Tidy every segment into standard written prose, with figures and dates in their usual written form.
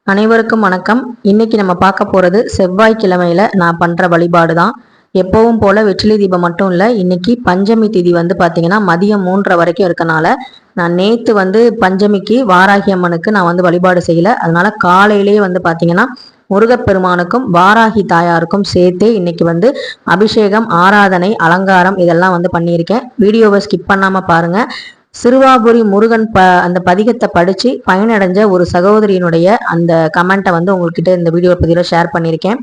அனைவருக்கும் வணக்கம். இன்னைக்கு நம்ம பார்க்க போறது செவ்வாய்க்கிழமையில நான் பண்ற வழிபாடு தான். எப்பவும் போல வெற்றிலை தீபம் மட்டும் இல்ல, இன்னைக்கு பஞ்சமி திதி பாத்தீங்கன்னா மதியம் 3:30 வரைக்கும் இருக்கனால நான் நேத்து பஞ்சமிக்கு வாராகி அம்மனுக்கு நான் வழிபாடு செய்யல. அதனால காலையிலேயே பாத்தீங்கன்னா முருகப்பெருமானுக்கும் வாராகி தாயாருக்கும் சேர்த்தே இன்னைக்கு அபிஷேகம், ஆராதனை, அலங்காரம் இதெல்லாம் பண்ணியிருக்கேன். வீடியோவை ஸ்கிப் பண்ணாம பாருங்க. சிறுவாபுரி முருகன் அந்த பதிகத்தை படிச்சு பயனடைஞ்ச ஒரு சகோதரியினுடைய அந்த கமெண்ட்டை உங்ககிட்ட இந்த வீடியோ பதிவில் ஷேர் பண்ணியிருக்கேன்.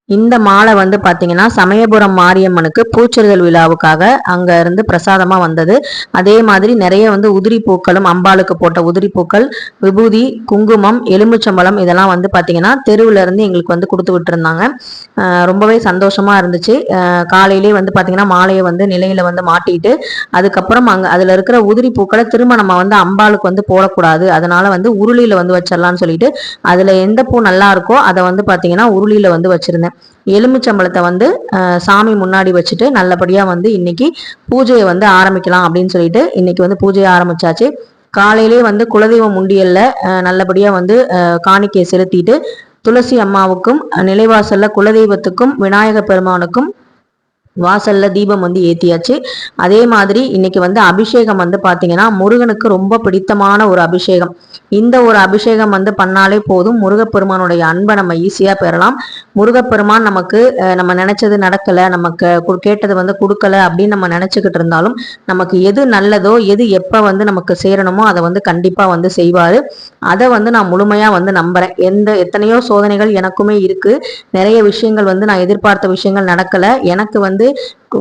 இந்த மாலை பாத்தீங்கன்னா சமயபுரம் மாரியம்மனுக்கு பூச்செறிதல் விழாவுக்காக அங்க இருந்து பிரசாதமா வந்தது. அதே மாதிரி நிறைய உதிரி பூக்களும், அம்பாளுக்கு போட்ட உதிரி பூக்கள், விபூதி, குங்குமம், எலுமிச்சம்பழம் இதெல்லாம் பாத்தீங்கன்னா தெருவுல இருந்து எங்களுக்கு கொடுத்து விட்டு இருந்தாங்க. ரொம்பவே சந்தோஷமா இருந்துச்சு. காலையிலே பாத்தீங்கன்னா மாலையை நிலையில மாட்டிட்டு அதுக்கப்புறம் அதுல இருக்கிற உதிரி பூக்களை திரும்ப நம்ம அம்பாளுக்கு போடக்கூடாது, அதனால உருளியில வச்சிடலாம்னு சொல்லிட்டு அதுல எந்த பூ நல்லா இருக்கோ அதை பாத்தீங்கன்னா உருளியில வச்சிருந்தேன். எலுமிச்சம்பழத்தை சாமி முன்னாடி வச்சுட்டு நல்லபடியா இன்னைக்கு பூஜையை ஆரம்பிக்கலாம் அப்படின்னு சொல்லிட்டு இன்னைக்கு பூஜையை ஆரம்பிச்சாச்சு. காலையிலே குலதெய்வம் உண்டியல்ல நல்லபடியா காணிக்கை செலுத்திட்டு துளசி அம்மாவுக்கும் நிலைவாசல்ல குலதெய்வத்துக்கும் விநாயக பெருமானுக்கும் வாசல்ல தீபம் ஏத்தியாச்சு. அதே மாதிரி இன்னைக்கு அபிஷேகம் பாத்தீங்கன்னா முருகனுக்கு ரொம்ப பிடித்தமான ஒரு அபிஷேகம். இந்த ஒரு அபிஷேகம் பண்ணாலே போதும், முருகப்பெருமானுடைய அன்பை நம்ம ஈஸியா பெறலாம். முருகப்பெருமான் நமக்கு நம்ம நினைச்சது நடக்கல, நமக்கு கேட்டது கொடுக்கல அப்படின்னு நம்ம நினைச்சுக்கிட்டு இருந்தாலும் நமக்கு எது நல்லதோ, எது எப்ப நமக்கு சேரணுமோ அதை கண்டிப்பா செய்வாரு. அதை நான் முழுமையா நம்புறேன். எத்தனையோ சோதனைகள் எனக்குமே இருக்கு. நிறைய விஷயங்கள் நான் எதிர்பார்த்த விஷயங்கள் நடக்கல. எனக்கு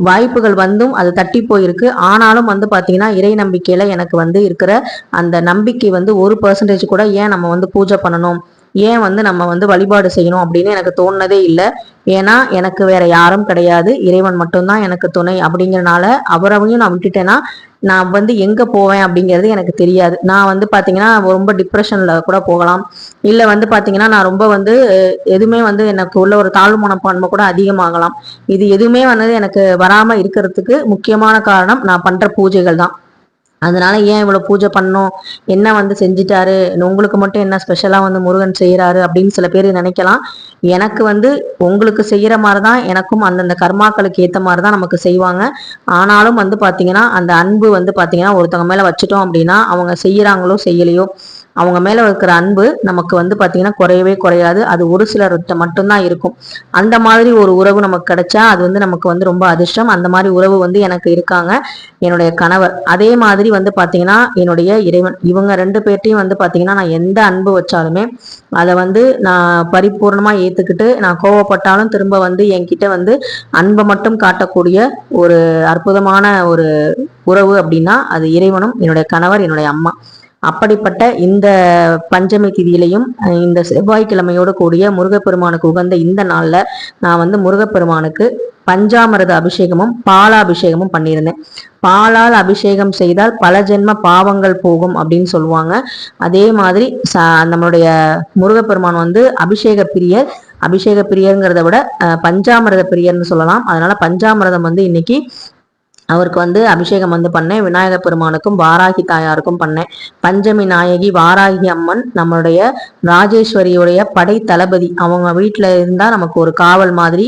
வாய்ப்புகள் அது தட்டி போயிருக்கு. ஆனாலும் பாத்தீங்கன்னா இறை நம்பிக்கையில எனக்கு இருக்கிற அந்த நம்பிக்கை 1% கூட ஏன் நம்ம பூஜை பண்ணணும், ஏன் நம்ம வழிபாடு செய்யணும் அப்படின்னு எனக்கு தோணுனதே இல்லை. ஏன்னா எனக்கு வேற யாரும் கிடையாது, இறைவன் மட்டும்தான் எனக்கு துணை. அப்படிங்கறனால அவரையும் நான் விட்டுட்டேன்னா நான் எங்க போவேன் அப்படிங்கிறது எனக்கு தெரியாது. நான் பாத்தீங்கன்னா ரொம்ப டிப்ரெஷன்ல கூட போகலாம். இல்ல பாத்தீங்கன்னா நான் ரொம்ப எதுவுமே எனக்கு உள்ள ஒரு தாழ்வு மனப்பான்மை கூட அதிகமாகலாம். இது எதுவுமே எனக்கு வராம இருக்கிறதுக்கு முக்கியமான காரணம் நான் பண்ற பூஜைகள் தான். அதனால ஏன் இவ்வளவு பூஜை பண்ணோம், என்ன செஞ்சிட்டாரு, உங்களுக்கு மட்டும் என்ன ஸ்பெஷலா முருகன் செய்யறாரு அப்படின்னு சில பேர் நினைக்கலாம். எனக்கு உங்களுக்கு செய்யற மாதிரிதான் எனக்கும் அந்தந்த கர்மாக்களுக்கு ஏத்த மாதிரிதான் நமக்கு செய்வாங்க. ஆனாலும் பாத்தீங்கன்னா அந்த அன்பு பாத்தீங்கன்னா ஒருத்தவங்க மேல வச்சுட்டோம் அப்படின்னா அவங்க செய்யறாங்களோ செய்யலையோ அவங்க மேல இருக்கிற அன்பு நமக்கு பாத்தீங்கன்னா குறையவே குறையாது. அது ஒரு சிலர்கிட்ட மட்டும்தான் இருக்கும். அந்த மாதிரி ஒரு உறவு நமக்கு கிடைச்சா அது நமக்கு ரொம்ப அதிர்ஷ்டம். அந்த மாதிரி உறவு எனக்கு இருக்காங்க, என்னுடைய கணவர். அதே மாதிரி பாத்தீங்கன்னா என்னுடைய இறைவன். இவங்க 2 பேர்ட்டையும் பாத்தீங்கன்னா நான் எந்த அன்பு வச்சாலுமே அதை நான் பரிபூர்ணமா ஏத்துக்கிட்டு, நான் கோவப்பட்டாலும் திரும்ப என்கிட்ட அன்பை மட்டும் காட்டக்கூடிய ஒரு அற்புதமான ஒரு உறவு அப்படின்னா அது இறைவனும் என்னுடைய கணவர், என்னுடைய அம்மா. அப்படிப்பட்ட இந்த பஞ்சமி திதியிலையும் இந்த செவ்வாய்க்கிழமையோடு கூடிய முருகப்பெருமானுக்கு உகந்த இந்த நாள்ல நான் முருகப்பெருமானுக்கு பஞ்சாமிரத அபிஷேகமும் பாலாபிஷேகமும் பண்ணியிருந்தேன். பாலால் அபிஷேகம் செய்தால் பல ஜென்ம பாவங்கள் போகும் அப்படின்னு சொல்லுவாங்க. அதே மாதிரி நம்மளுடைய முருகப்பெருமான் அபிஷேக பிரியர். அபிஷேக பிரியர்ங்கிறத விட பஞ்சாமிரத பிரியர்னு சொல்லலாம். அதனால பஞ்சாமிரதம் இன்னைக்கு அவருக்கு அபிஷேகம் பண்ணேன். விநாயக பெருமானுக்கும் வாராகி தாயாருக்கும் பண்ணேன். பஞ்சமி நாயகி வாராகி அம்மன் நம்மளுடைய ராஜேஸ்வரியுடைய படை தளபதி. அவங்க வீட்டுல இருந்தா நமக்கு ஒரு காவல் மாதிரி,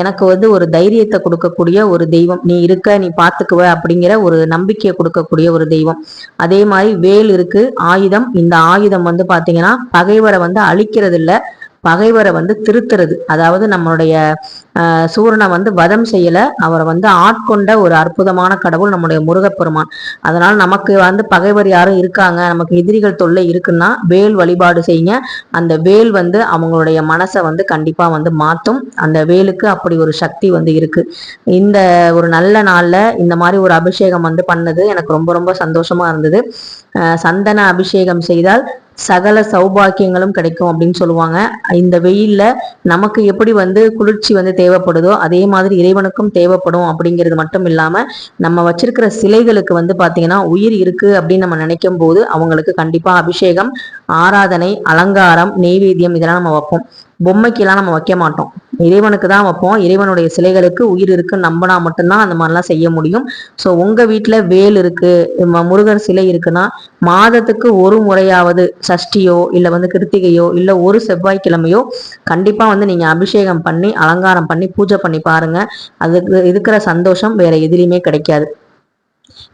எனக்கு ஒரு தைரியத்தை கொடுக்கக்கூடிய ஒரு தெய்வம். நீ இருக்க, நீ பாத்துக்குவ அப்படிங்கிற ஒரு நம்பிக்கையை கொடுக்கக்கூடிய ஒரு தெய்வம். அதே மாதிரி வேல் இருக்கு, ஆயுதம். இந்த ஆயுதம் பாத்தீங்கன்னா பகைவரை அழிக்கிறது இல்ல, பகைவரை திருத்துறது. அதாவது நம்மளுடைய சூரனை வதம் செய்யல, அவரை ஆட்கொண்ட ஒரு அற்புதமான கடவுள் நம்முடைய முருகப்பெருமான். அதனால நமக்கு பகைவர் யாரும் இருக்காங்க, நமக்கு எதிரிகள் தொல்லை இருக்குன்னா வேல் வழிபாடு செய்யுங்க. அந்த வேல் அவங்களுடைய மனசை கண்டிப்பா மாத்தும். அந்த வேலுக்கு அப்படி ஒரு சக்தி இருக்கு. இந்த ஒரு நல்ல நாள்ல இந்த மாதிரி ஒரு அபிஷேகம் பண்ணது எனக்கு ரொம்ப ரொம்ப சந்தோஷமா இருந்தது. சந்தன அபிஷேகம் செய்தால் சகல சௌபாக்கியங்களும் கிடைக்கும் அப்படின்னு சொல்லுவாங்க. இந்த வெயில்ல நமக்கு எப்படி குளிர்ச்சி தேவைப்படுதோ அதே மாதிரி இறைவனுக்கும் தேவைப்படும். அப்படிங்கிறது மட்டும் இல்லாம நம்ம வச்சிருக்கிற சிலைகளுக்கு பாத்தீங்கன்னா உயிர் இருக்கு அப்படின்னு நம்ம நினைக்கும் போது அவங்களுக்கு கண்டிப்பா அபிஷேகம், ஆராதனை, அலங்காரம், நெய்வேத்தியம் இதெல்லாம் நம்ம வைப்போம். பொம்மைக்கெல்லாம் நம்ம வைக்க மாட்டோம். இறைவனுக்கு தான் வைப்போம். இறைவனுடைய சிலைகளுக்கு உயிர் இருக்குன்னு நம்பினா மட்டும்தான் அந்த மாதிரிலாம் செய்ய முடியும். ஸோ உங்க வீட்டில் வேல் இருக்கு, முருகர் சிலை இருக்குன்னா மாதத்துக்கு ஒரு முறையாவது சஷ்டியோ இல்லை வந்து கிருத்திகையோ இல்லை ஒரு செவ்வாய்க்கிழமையோ கண்டிப்பா வந்து நீங்க அபிஷேகம் பண்ணி அலங்காரம் பண்ணி பூஜை பண்ணி பாருங்க. அதுக்கு இருக்கிற சந்தோஷம் வேற எதுலையுமே கிடைக்காது.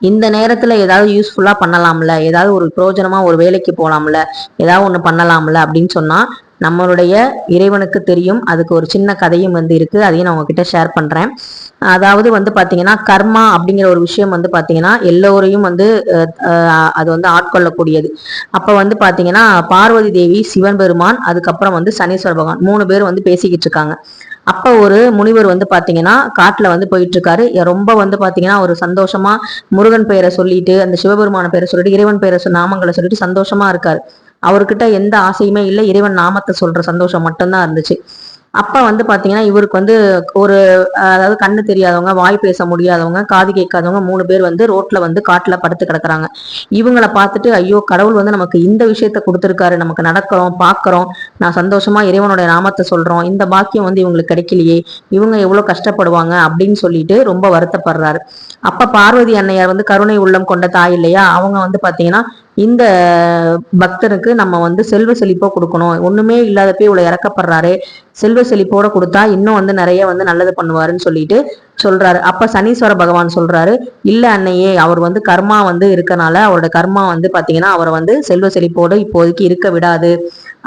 இந்த நேரத்துல ஏதாவது யூஸ்ஃபுல்லா பண்ணலாம்ல, ஏதாவது ஒரு பிரயோஜனமா ஒரு வேலைக்கு போலாம்ல, ஏதாவது ஒண்ணு பண்ணலாம்ல அப்படின்னு சொன்னா நம்மளுடைய இறைவனுக்கு தெரியும். அதுக்கு ஒரு சின்ன கதையும் வந்து இருக்கு, அதையும் நான் உங்ககிட்ட ஷேர் பண்றேன். அதாவது வந்து பாத்தீங்கன்னா கர்மா அப்படிங்கிற ஒரு விஷயம் வந்து பாத்தீங்கன்னா எல்லோரையும் வந்து அது வந்து ஆட்கொள்ளக்கூடியது. அப்ப வந்து பாத்தீங்கன்னா பார்வதி தேவி, சிவன் பெருமான், அதுக்கப்புறம் வந்து சனீஸ்வர பகவான் 3 பேர் வந்து பேசிக்கிட்டு இருக்காங்க. அப்ப ஒரு முனிவர் வந்து பாத்தீங்கன்னா காட்டுல வந்து போயிட்டு இருக்காரு. ரொம்ப வந்து பாத்தீங்கன்னா ஒரு சந்தோஷமா முருகன் பெயரை சொல்லிட்டு அந்த சிவபெருமான பெயரை சொல்லிட்டு இறைவன் பெயரை நாமங்களை சொல்லிட்டு சந்தோஷமா இருக்காரு. அவர்கிட்ட எந்த ஆசையுமே இல்லை, இறைவன் நாமத்தை சொல்ற சந்தோஷம் மட்டும்தான் இருந்துச்சு. அப்ப வந்து பாத்தீங்கன்னா இவருக்கு வந்து ஒரு அதாவது கண்ணு தெரியாதவங்க, வாய் பேச முடியாதவங்க, காது கேட்காதவங்க 3 பேர் வந்து ரோட்ல வந்து காட்டுல படுத்து கிடக்குறாங்க. இவங்களை பார்த்துட்டு ஐயோ கடவுள் வந்து நமக்கு இந்த விஷயத்த கொடுத்துருக்காரு, நமக்கு நடக்கிறோம் பாக்குறோம், நான் சந்தோஷமா இறைவனுடைய நாமத்தை சொல்றோம், இந்த பாக்கியம் வந்து இவங்களுக்கு கிடைக்கலையே, இவங்க எவ்வளவு கஷ்டப்படுவாங்க அப்படின்னு சொல்லிட்டு ரொம்ப வருத்தப்படுறாரு. அப்ப பார்வதி அன்னையார் வந்து கருணை உள்ளம் கொண்ட தாய் இல்லையா, அவங்க வந்து பாத்தீங்கன்னா இந்த பக்தனுக்கு நம்ம வந்து செல்வ செழிப்போ கொடுக்கணும், ஒண்ணுமே இல்லாதப்ப இவ்வளவு இறக்கப்படுறாரு, செல்வ செழிப்போட கொடுத்தா இன்னும் வந்து நிறைய வந்து நல்லது பண்ணுவாருன்னு சொல்லிட்டு சொல்றாரு. அப்ப சனீஸ்வர பகவான் சொல்றாரு, இல்ல அன்னையே, அவர் வந்து கர்மா வந்து இருக்கனால அவரோட கர்மா வந்து பாத்தீங்கன்னா அவரை வந்து செல்வ செழிப்போடு இப்போதைக்கு இருக்க விடாது,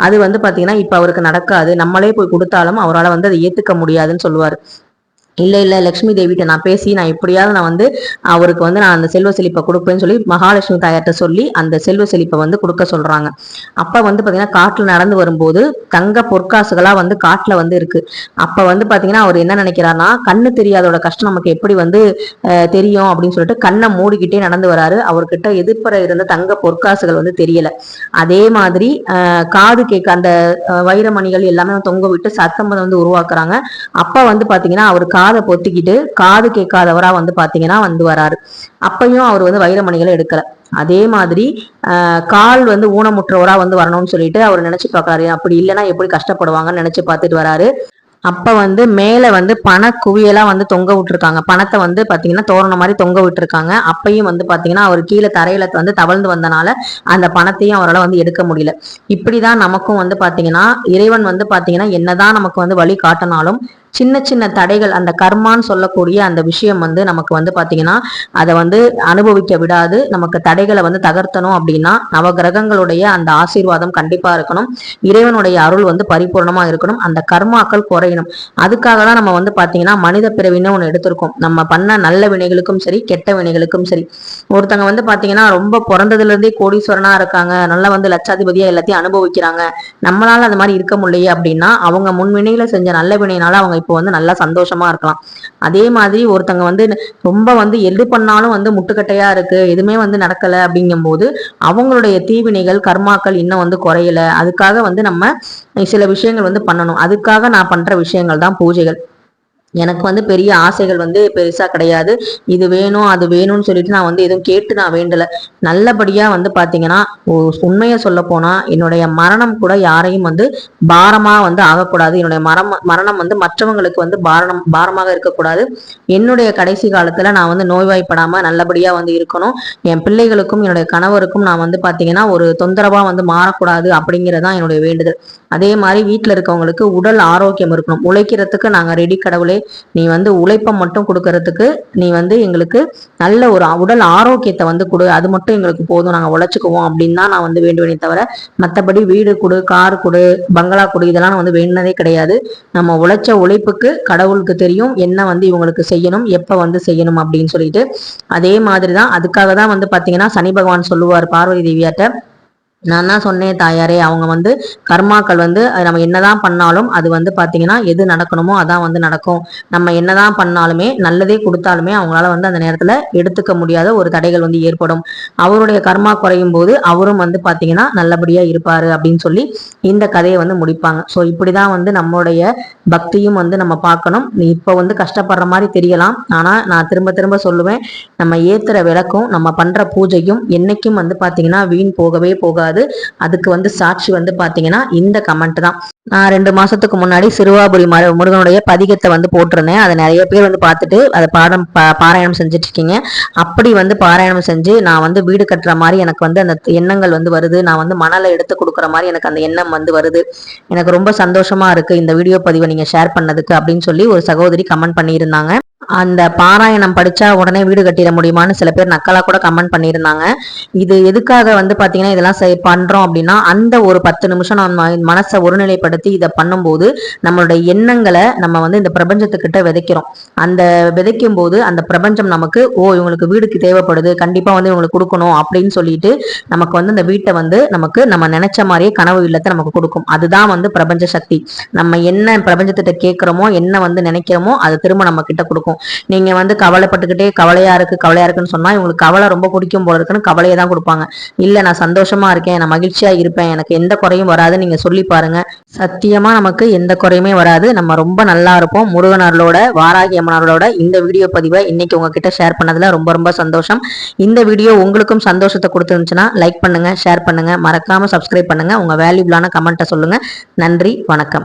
அது வந்து பாத்தீங்கன்னா இப்ப அவருக்கு நடக்காது, நம்மளே போய் கொடுத்தாலும் அவரால் வந்து அதை ஏத்துக்க முடியாதுன்னு சொல்லுவாரு. இல்ல இல்ல லட்சுமி தேவிட்ட நான் பேசி நான் எப்படியாவது நான் வந்து அவருக்கு வந்து நான் அந்த செல்வ செழிப்பை கொடுப்பேன்னு சொல்லி மகாலட்சுமி தாயார்ட்ட சொல்லி அந்த செல்வ செழிப்பை வந்து கொடுக்க சொல்றாங்க. அப்ப வந்து பாத்தீங்கன்னா காட்டுல நடந்து வரும்போது தங்க பொற்காசுகளா வந்து காட்டுல வந்து இருக்கு. அப்ப வந்து பாத்தீங்கன்னா அவர் என்ன நினைக்கிறாருன்னா கண்ணு தெரியாதோட கஷ்டம் நமக்கு எப்படி வந்து தெரியும் அப்படின்னு சொல்லிட்டு கண்ணை மூடிக்கிட்டே நடந்து வராரு. அவர்கிட்ட எதிர்ப்புற இருந்த தங்க பொற்காசுகள் வந்து தெரியல. அதே மாதிரி காது கேட்க அந்த வைரமணிகள் எல்லாமே தொங்க விட்டு சத்தம் வந்து உருவாக்குறாங்க. அப்ப வந்து பாத்தீங்கன்னா அவர் காதை பொத்திக்கிட்டு காது கேட்காதவரா வந்து பாத்தீங்கன்னா வந்து வராரு. அப்பையும் அவர் வந்து வைரமணிகளை எடுக்கல. அதே மாதிரி கால் வந்து ஊனமுற்றவரா வந்து வரணும்னு சொல்லிட்டு அவர் நினைச்சு பாக்குறாரு, அப்படி இல்லைன்னா எப்படி கஷ்டப்படுவாங்கன்னு நினைச்சு பார்த்துட்டு வராரு. அப்ப வந்து மேல வந்து பண குவியலா வந்து தொங்க விட்டுருக்காங்க, பணத்தை வந்து பாத்தீங்கன்னா தோரணம் மாதிரி தொங்க விட்டுருக்காங்க. அப்பையும் வந்து பாத்தீங்கன்னா அவர் கீழே தரையில வந்து தவழ்ந்து வந்தனால அந்த பணத்தையும் அவரால் வந்து எடுக்க முடியல. இப்படிதான் நமக்கும் வந்து பாத்தீங்கன்னா இறைவன் வந்து பாத்தீங்கன்னா என்னதான் நமக்கு வந்து வழி காட்டினாலும் சின்ன சின்ன தடைகள், அந்த கர்மான்னு சொல்லக்கூடிய அந்த விஷயம் வந்து நமக்கு வந்து பாத்தீங்கன்னா அதை வந்து அனுபவிக்க விடாது. நமக்கு தடைகளை வந்து தகர்த்தணும் அப்படின்னா நவகிரகங்களுடைய அந்த ஆசீர்வாதம் கண்டிப்பா இருக்கணும், இறைவனுடைய அருள் வந்து பரிபூர்ணமா இருக்கணும், அந்த கர்மாக்கள் குறையணும். அதுக்காக தான் நம்ம வந்து பாத்தீங்கன்னா மனித பிறவின்னு ஒண்ணு எடுத்திருக்கோம். நம்ம பண்ண நல்ல வினைகளுக்கும் சரி கெட்ட வினைகளுக்கும் சரி. ஒருத்தங்க வந்து பாத்தீங்கன்னா ரொம்ப பிறந்ததுல இருந்தே கோடீஸ்வரனா இருக்காங்க, நல்லா வந்து லட்சாதிபதியா எல்லாத்தையும் அனுபவிக்கிறாங்க, நம்மளால அந்த மாதிரி இருக்க முடியலையே அப்படின்னா அவங்க முன்வினையில செஞ்ச நல்ல வினைனால அவங்க இப்போ வந்து நல்லா சந்தோஷமா இருக்கலாம். அதே மாதிரி ஒருத்தங்க வந்து ரொம்ப வந்து எது பண்ணாலும் வந்து முட்டுக்கட்டையா இருக்கு, எதுவுமே வந்து நடக்கல அப்படிங்கும் போது அவங்களுடைய தீவினைகள் கர்மாக்கள் இன்னும் வந்து குறையல. அதுக்காக வந்து நம்ம சில விஷயங்கள் வந்து பண்ணணும். அதுக்காக நான் பண்ற விஷயங்கள் தான் பூஜைகள். எனக்கு வந்து பெரிய ஆசைகள் வந்து பெருசா கிடையாது, இது வேணும் அது வேணும்னு சொல்லிட்டு நான் வந்து எதுவும் கேட்டு நான் வேண்டல. நல்லபடியா வந்து பாத்தீங்கன்னா உண்மையை சொல்ல போனா என்னுடைய மரணம் கூட யாரையும் வந்து பாரமா வந்து ஆகக்கூடாது, என்னுடைய மரணம் வந்து மற்றவங்களுக்கு வந்து பாரமாக இருக்கக்கூடாது. என்னுடைய கடைசி காலத்துல நான் வந்து நோய்வாய்ப்படாம நல்லபடியா வந்து இருக்கணும், என் பிள்ளைகளுக்கும் என்னுடைய கணவருக்கும் நான் வந்து பாத்தீங்கன்னா ஒரு தொந்தரவா வந்து மாறக்கூடாது அப்படிங்கிறதான் என்னுடைய வேண்டுதல். அதே மாதிரி வீட்டுல இருக்கவங்களுக்கு உடல் ஆரோக்கியம் இருக்கணும், உழைக்கிறதுக்கு நாங்க ரெடி கடவுளே, நீ வந்து உழைப்பை மட்டும் கொடுக்கறதுக்கு நீ வந்து எங்களுக்கு நல்ல ஒரு உடல் ஆரோக்கியத்தை வந்து கொடு, அது மட்டும் எங்களுக்கு போதும், நாங்க உழைச்சுக்குவோம் அப்படின்னு தான் நான் வந்து வேண்டுவேனே தவிர மற்றபடி வீடு கொடு, கார் கொடு, பங்களா கொடு இதெல்லாம் நான் வந்து வேண்டினதே கிடையாது. நம்ம உழைச்ச உழைப்புக்கு கடவுளுக்கு தெரியும் என்ன வந்து இவங்களுக்கு செய்யணும் எப்ப வந்து செய்யணும் அப்படின்னு சொல்லிட்டு. அதே மாதிரிதான் அதுக்காக தான் வந்து பாத்தீங்கன்னா சனி பகவான் சொல்லுவார் பார்வதி தேவியாட்ட, நான் தான் சொன்னேன் தாயாரே, அவங்க வந்து கர்மாக்கள் வந்து நம்ம என்னதான் பண்ணாலும் அது வந்து பாத்தீங்கன்னா எது நடக்கணுமோ அதான் வந்து நடக்கும், நம்ம என்னதான் பண்ணாலுமே நல்லதே கொடுத்தாலுமே அவங்களால வந்து அந்த நேரத்துல எடுத்துக்க முடியாத ஒரு தடைகள் வந்து ஏற்படும், அவருடைய கர்மா குறையும் போது அவரும் வந்து பாத்தீங்கன்னா நல்லபடியா இருப்பாரு அப்படின்னு சொல்லி இந்த கதையை வந்து முடிப்பாங்க. ஸோ இப்படிதான் வந்து நம்மளுடைய பக்தியும் வந்து நம்ம பார்க்கணும். இப்ப வந்து கஷ்டப்படுற மாதிரி தெரியலாம், ஆனா நான் திரும்ப திரும்ப சொல்லுவேன், நம்ம ஏத்துற விளக்கும் நம்ம பண்ற பூஜையும் என்னைக்கும் வந்து பாத்தீங்கன்னா வீண் போகவே போகாது. கூடாது. அதுக்கு வந்து சாட்சி வந்து பாத்தீங்கன்னா இந்த கமெண்ட் தான். நான் 2 மாசத்துக்கு முன்னாடி சிறுவாபுரி முருகனுடைய பதிகத்தை வந்து போட்டிருந்தேன். அதை நிறைய பேர் வந்து பார்த்துட்டு அதை பாராயணம் செஞ்சுட்டு இருக்கீங்க. அப்படி வந்து பாராயணம் செஞ்சு நான் வந்து வீடு கட்டுற மாதிரி எனக்கு வந்து அந்த எண்ணங்கள் வந்து வருது. நான் வந்து மணலை எடுத்து கொடுக்குற மாதிரி எனக்கு அந்த எண்ணம் வந்து வருது. எனக்கு ரொம்ப சந்தோஷமா இருக்கு இந்த வீடியோ பதிவை நீங்க ஷேர் பண்ணதுக்கு அப்படின்னு சொல்லி ஒரு சகோதரி கமெண்ட் பண்ணியிருந்தாங்க. அந்த பாராயணம் படிச்சா உடனே வீடு கட்டிட முடியுமான்னு சில பேர் நக்கலா கூட கமெண்ட் பண்ணியிருந்தாங்க. இது எதுக்காக வந்து பாத்தீங்கன்னா இதெல்லாம் பண்றோம் அப்படின்னா, அந்த ஒரு 10 நிமிஷம் நம்ம மனசை ஒருநிலைப்படுத்தி இதை பண்ணும்போது நம்மளுடைய எண்ணங்களை நம்ம வந்து இந்த பிரபஞ்சத்துக்கிட்ட விதைக்கிறோம். அந்த விதைக்கும் போது அந்த பிரபஞ்சம் நமக்கு இவங்களுக்கு வீடுக்கு தேவைப்படுது, கண்டிப்பா வந்து இவங்களுக்கு கொடுக்கணும் அப்படின்னு சொல்லிட்டு நமக்கு வந்து இந்த வீட்டை வந்து நமக்கு நம்ம நினைச்ச மாதிரியே கனவு இல்லத்தை நமக்கு கொடுக்கும். அதுதான் வந்து பிரபஞ்ச சக்தி. நம்ம என்ன பிரபஞ்சத்திட்ட கேட்கிறோமோ, என்ன வந்து நினைக்கிறோமோ அது திரும்ப நம்ம கிட்ட கொடுக்கும். நீங்க வந்து கவலைப்பட்டுக்கிட்டே கவலையா இருக்குன்னு சொன்னா இவங்களுக்கு கவலை ரொம்ப பிடிக்கும் போல இருக்குன்னு கவலையை தான் கொடுப்பாங்க. இல்ல நான் சந்தோஷமா இருக்கேன், நான் மகிழ்ச்சியா இருப்பேன், எனக்கு எந்த குறையும் வராது நீங்க சொல்லி பாருங்க. சத்தியமா நமக்கு எந்த குறையுமே வராது. நம்ம ரொம்ப நல்லா இருப்போம். முருகனர்களோட வாராகி அம்மனர்களோட இந்த வீடியோ பதிவை இன்னைக்கு உங்ககிட்ட ஷேர் பண்ணதுல ரொம்ப ரொம்ப சந்தோஷம். இந்த வீடியோ உங்களுக்கும் சந்தோஷத்தை கொடுத்துருந்துச்சுன்னா லைக் பண்ணுங்க, ஷேர் பண்ணுங்க, மறக்காம சப்ஸ்கிரைப் பண்ணுங்க. உங்க வேல்யூபிளான கமெண்ட்டை சொல்லுங்க. நன்றி, வணக்கம்.